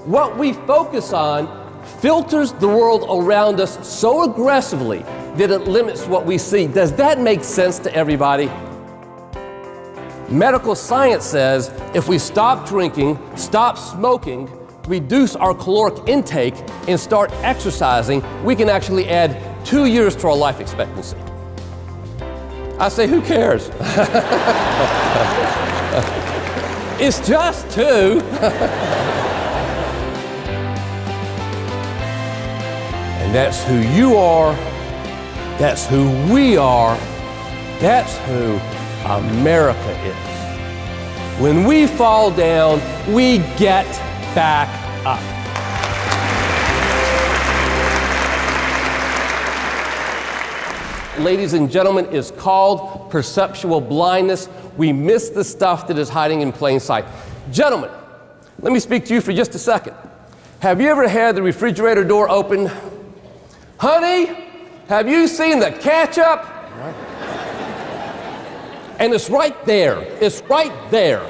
what we focus on filters the world around us so aggressively that it limits what we see. Does that make sense to everybody? Medical science says if we stop drinking, stop smoking, reduce our caloric intake, and start exercising, we can actually add 2 years to our life expectancy. I say, who cares? It's just 2. And that's who you are. That's who we are. That's who America is. When we fall down, we get back up. Ladies and gentlemen, it's called perceptual blindness. We miss the stuff that is hiding in plain sight. Gentlemen, let me speak to you for just a second. Have you ever had the refrigerator door open? Honey, have you seen the ketchup? And it's right there. It's right there.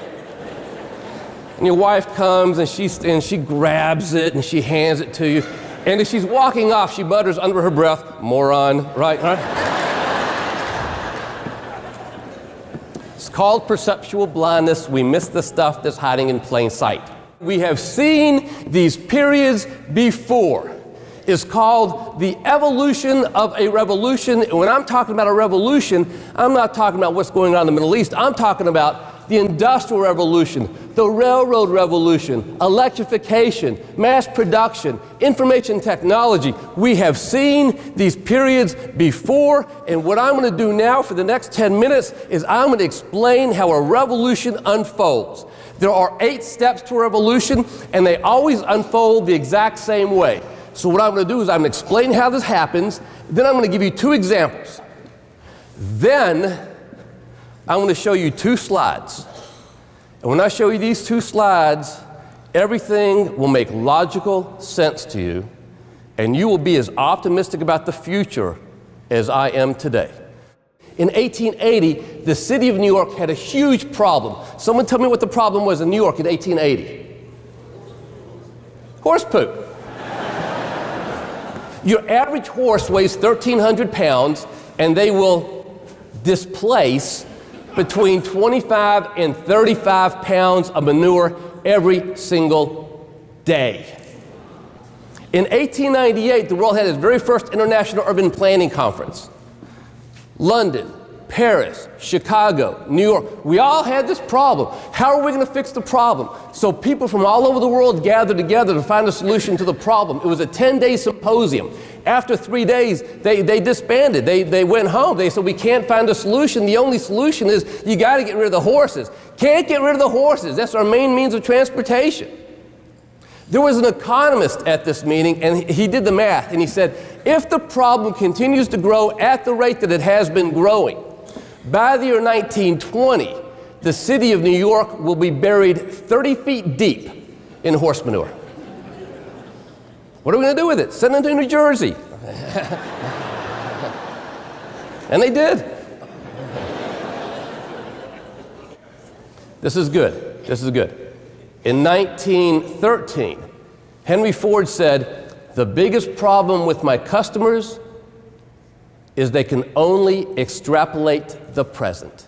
And your wife comes and she grabs it and she hands it to you. And as she's walking off, she mutters under her breath, moron, right? It's called perceptual blindness. We miss the stuff that's hiding in plain sight. We have seen these periods before. It's called the evolution of a revolution. And when I'm talking about a revolution, I'm not talking about what's going on in the Middle East. I'm talking about the Industrial Revolution, the Railroad Revolution, electrification, mass production, information technology. We have seen these periods before, and what I'm going to do now for the next 10 minutes is I'm going to explain how a revolution unfolds. There are 8 steps to a revolution, and they always unfold the exact same way. So what I'm going to do is I'm going to explain how this happens, then I'm going to give you 2 examples. Then I'm going to show you 2 slides. And when I show you these 2 slides, everything will make logical sense to you, and you will be as optimistic about the future as I am today. In 1880, the city of New York had a huge problem. Someone tell me what the problem was in New York in 1880. Horse poop. Your average horse weighs 1,300 pounds, and they will displace between 25 and 35 pounds of manure every single day. In 1898, the world had its very first International Urban Planning Conference. London, Paris, Chicago, New York, we all had this problem. How are we going to fix the problem? So people from all over the world gathered together to find a solution to the problem. It was a 10-day symposium. After 3 days, they disbanded. They went home. They said, we can't find a solution. The only solution is you got to get rid of the horses. Can't get rid of the horses. That's our main means of transportation. There was an economist at this meeting, and he did the math, and he said, if the problem continues to grow at the rate that it has been growing, by the year 1920, the city of New York will be buried 30 feet deep in horse manure. What are we going to do with it? Send it to New Jersey. And they did. This is good. This is good. In 1913, Henry Ford said, the biggest problem with my customers is they can only extrapolate the present.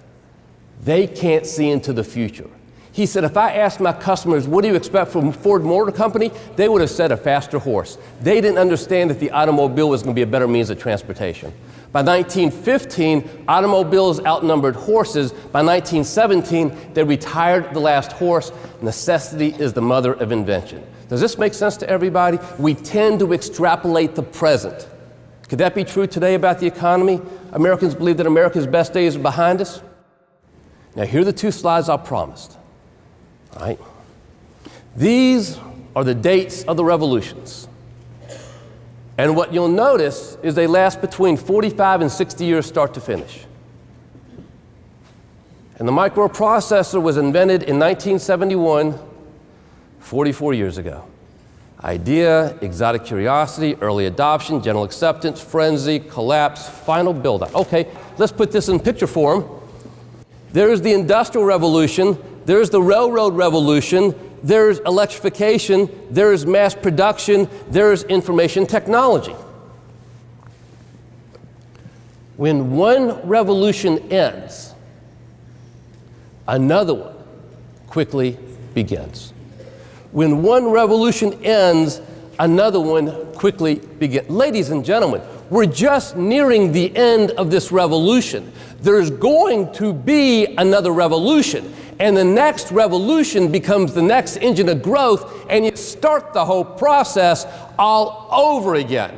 They can't see into the future. He said, if I asked my customers, what do you expect from Ford Motor Company? They would have said a faster horse. They didn't understand that the automobile was going to be a better means of transportation. By 1915, automobiles outnumbered horses. By 1917, they retired the last horse. Necessity is the mother of invention. Does this make sense to everybody? We tend to extrapolate the present. Could that be true today about the economy? Americans believe that America's best days are behind us. Now, here are the 2 slides I promised. All right. These are the dates of the revolutions. And what you'll notice is they last between 45 and 60 years start to finish. And the microprocessor was invented in 1971, 44 years ago. Idea, exotic curiosity, early adoption, general acceptance, frenzy, collapse, final build-up. Okay, let's put this in picture form. There's the Industrial Revolution, there's the Railroad Revolution, there's electrification, there's mass production, there's information technology. When one revolution ends, another one quickly begins. When one revolution ends, another one quickly begins. Ladies and gentlemen, we're just nearing the end of this revolution. There's going to be another revolution, and the next revolution becomes the next engine of growth, and you start the whole process all over again.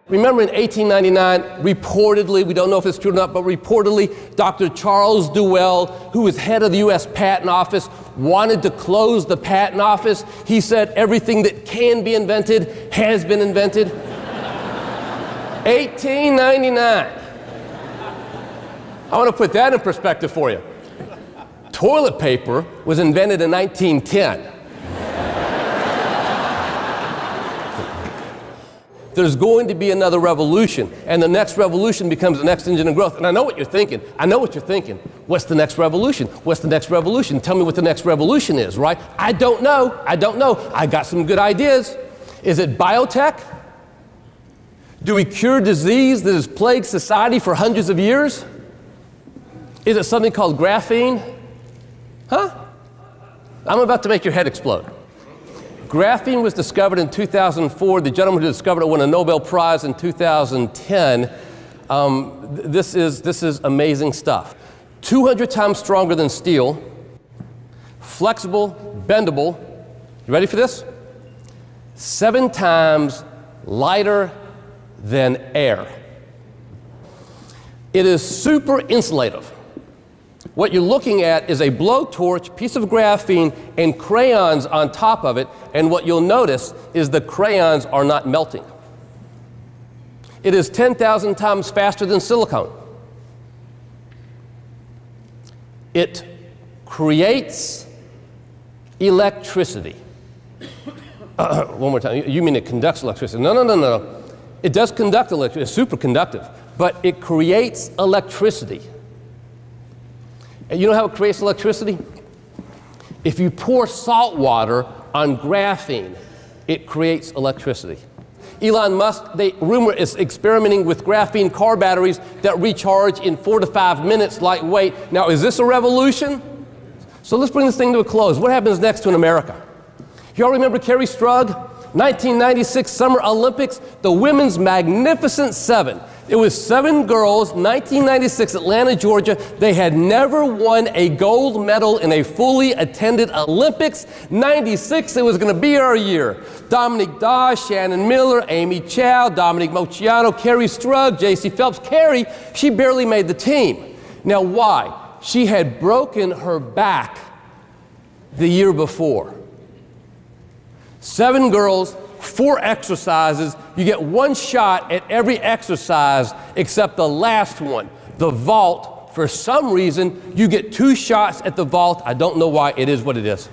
Remember in 1899, reportedly, we don't know if it's true or not, but reportedly, Dr. Charles Duell, who was head of the U.S. Patent Office, wanted to close the patent office. He said everything that can be invented has been invented. 1899. I want to put that in perspective for you. Toilet paper was invented in 1910. There's going to be another revolution, and the next revolution becomes the next engine of growth. And I know what you're thinking. What's the next revolution? What's the next revolution? Tell me what the next revolution is, right? I don't know. I got some good ideas. Is it biotech? Do we cure disease that has plagued society for hundreds of years? Is it something called graphene? Huh? I'm about to make your head explode. Graphene was discovered in 2004. The gentleman who discovered it won a Nobel Prize in 2010. This is amazing stuff. 200 times stronger than steel, flexible, bendable. You ready for this? 7 times lighter than air. It is super insulative. What you're looking at is a blowtorch, piece of graphene, and crayons on top of it, and what you'll notice is the crayons are not melting. It is 10,000 times faster than silicone. It creates electricity. One more time. You mean it conducts electricity? No. It does conduct electricity. It's superconductive, but it creates electricity. And you know how it creates electricity? If you pour salt water on graphene, it creates electricity. Elon Musk, rumor is experimenting with graphene car batteries that recharge in 4 to 5 minutes, lightweight. Now, is this a revolution? So let's bring this thing to a close. What happens next to in America? You all remember Carrie Strug? 1996 Summer Olympics, the women's Magnificent Seven. It was 7 girls, 1996, Atlanta, Georgia. They had never won a gold medal in a fully attended Olympics. 96, it was going to be our year. Dominique Dawes, Shannon Miller, Amy Chow, Dominique Moceanu, Carrie Strug, J.C. Phelps. Carrie, she barely made the team. Now, why? She had broken her back the year before. 7 girls, 4 exercises. You get 1 shot at every exercise except the last one, the vault. For some reason, you get 2 shots at the vault. I don't know why. It is what it is.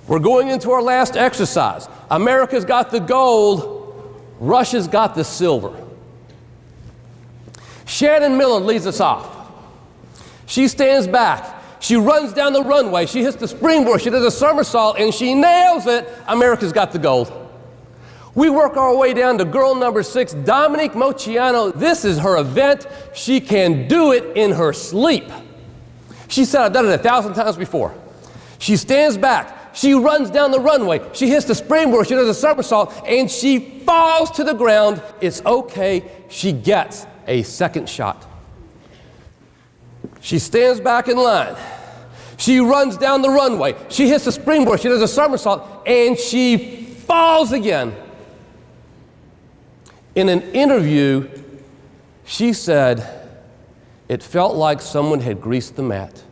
We're going into our last exercise. America's got the gold. Russia's got the silver. Shannon Miller leads us off. She stands back. She runs down the runway. She hits the springboard. She does a somersault, and she nails it. America's got the gold. We work our way down to girl number 6, Dominique Moceanu. This is her event. She can do it in her sleep. She said, I've done it 1,000 times before. She stands back. She runs down the runway. She hits the springboard. She does a somersault, and she falls to the ground. It's okay. She gets a second shot. She stands back in line. She runs down the runway. She hits the springboard. She does a somersault, and she falls again. In an interview, she said, it felt like someone had greased the mat.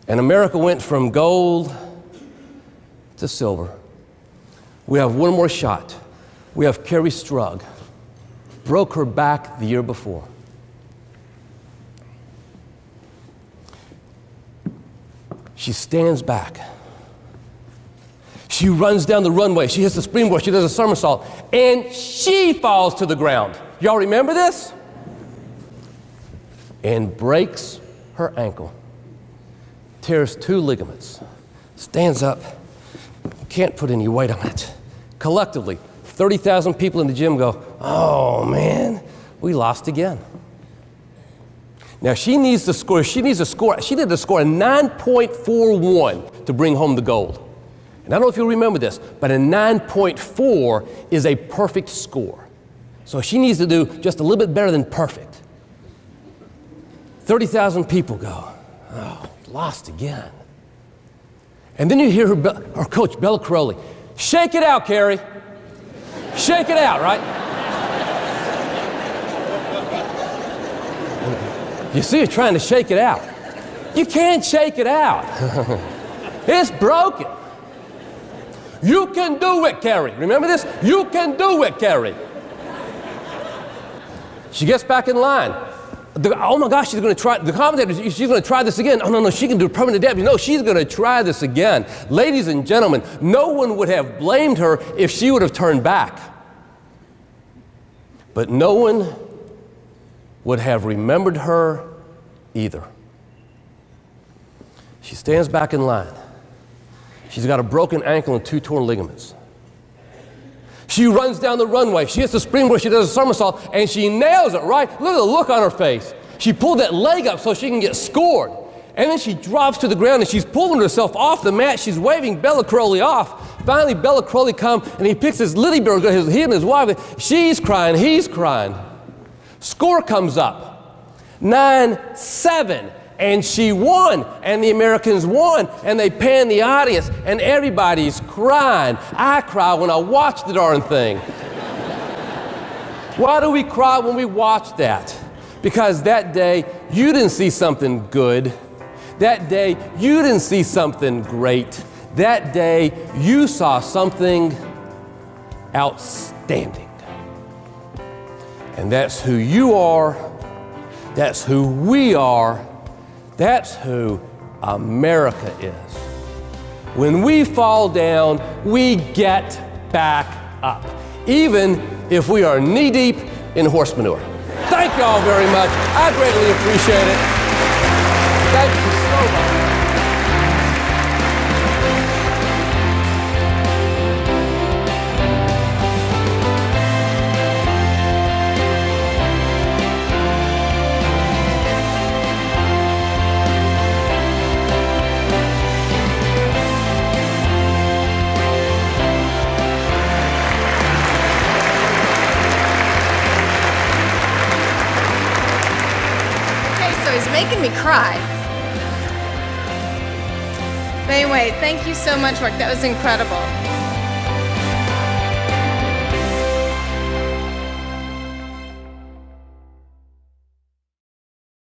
And America went from gold to silver. We have one more shot. We have Carrie Strug. Broke her back the year before. She stands back. She runs down the runway. She hits the springboard. She does a somersault. And she falls to the ground. Y'all remember this? And breaks her ankle. tears 2 ligaments, stands up, can't put any weight on it. Collectively, 30,000 people in the gym go, oh man, we lost again. Now she needs to score a 9.41 to bring home the gold. And I don't know if you'll remember this, but a 9.4 is a perfect score. So she needs to do just a little bit better than perfect. 30,000 people go, oh, lost again. And then you hear her coach, Bella Crowley, shake it out, Carrie. Shake it out, right? You see her trying to shake it out. You can't shake it out. It's broken. You can do it, Carrie. Remember this? You can do it, Carrie. She gets back in line. Oh my gosh, she's going to try. The commentator, she's going to try this again. Oh no, she can do permanent damage. No, she's going to try this again. Ladies and gentlemen, no one would have blamed her if she would have turned back. But no one would have remembered her either. She stands back in line. She's got a broken ankle and 2 torn ligaments. She runs down the runway. She hits the springboard. She does a somersault, and she nails it, right? Look at the look on her face. She pulled that leg up so she can get scored. And then she drops to the ground, and she's pulling herself off the mat. She's waving Bella Crowley off. Finally, Bella Crowley comes, and he picks his little bird, he and his wife. She's crying. He's crying. Score comes up. 9-7. And she won, and the Americans won, and they pan the audience, and everybody's crying. I cry when I watch the darn thing. Why do we cry when we watch that? Because that day, you didn't see something good. That day, you didn't see something great. That day, you saw something outstanding. And that's who you are. That's who we are. That's who America is. When we fall down, we get back up, even if we are knee-deep in horse manure. Thank you all very much. I greatly appreciate it. Thank you so much. Making me cry. But anyway, thank you so much, Mark. That was incredible.